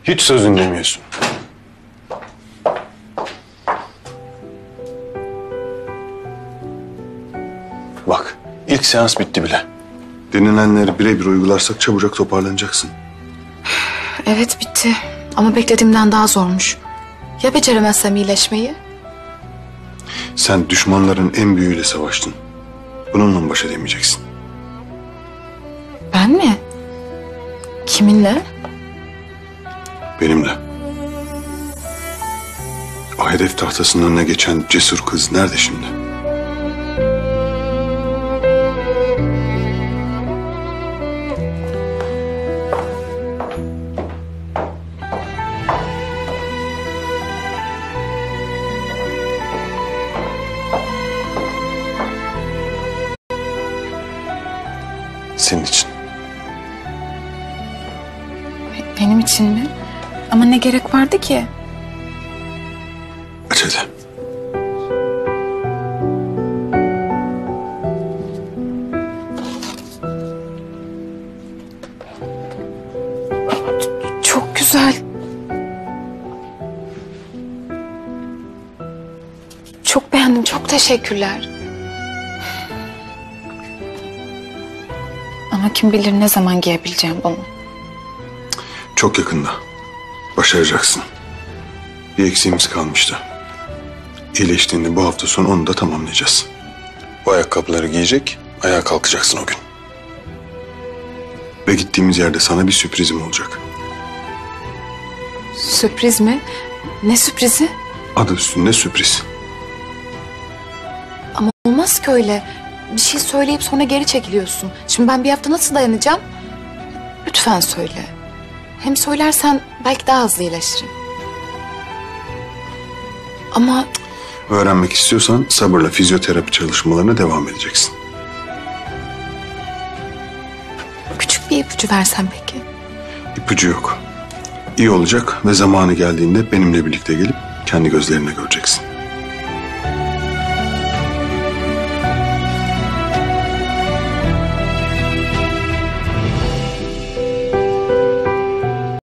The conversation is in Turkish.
Hiç söz dinlemiyorsun. Bak, ilk seans bitti bile. Denilenleri birebir uygularsak çabucak toparlanacaksın. Evet bitti. Ama beklediğimden daha zormuş. Ya beceremezsem iyileşmeyi? Sen düşmanların en büyüğüyle savaştın. Bununla mı baş edemeyeceksin? Ben mi? Kiminle? Benimle. O hedef tahtasının önüne geçen cesur kız nerede şimdi? Senin için. Benim için mi? Ama ne gerek vardı ki? Aç hadi. Çok güzel. Çok beğendim. Çok teşekkürler. Ama kim bilir ne zaman giyebileceğim bunu. Çok yakında. Başaracaksın. Bir eksiğimiz kalmıştı. İyileştiğinde bu hafta sonu onu da tamamlayacağız. Bu ayakkabıları giyecek, ayağa kalkacaksın o gün. Ve gittiğimiz yerde sana bir sürprizim olacak. Sürpriz mi? Ne sürprizi? Adı üstünde sürpriz. Ama olmaz ki öyle. Bir şey söyleyip sonra geri çekiliyorsun. Şimdi ben bir hafta nasıl dayanacağım? Lütfen söyle. Hem söylersen belki daha hızlı iyileşirim. Ama Öğrenmek istiyorsan sabırla fizyoterapi çalışmalarına devam edeceksin. küçük bir ipucu versen peki. İpucu yok. İyi olacak ve zamanı geldiğinde benimle birlikte gelip kendi gözlerine göreceksin.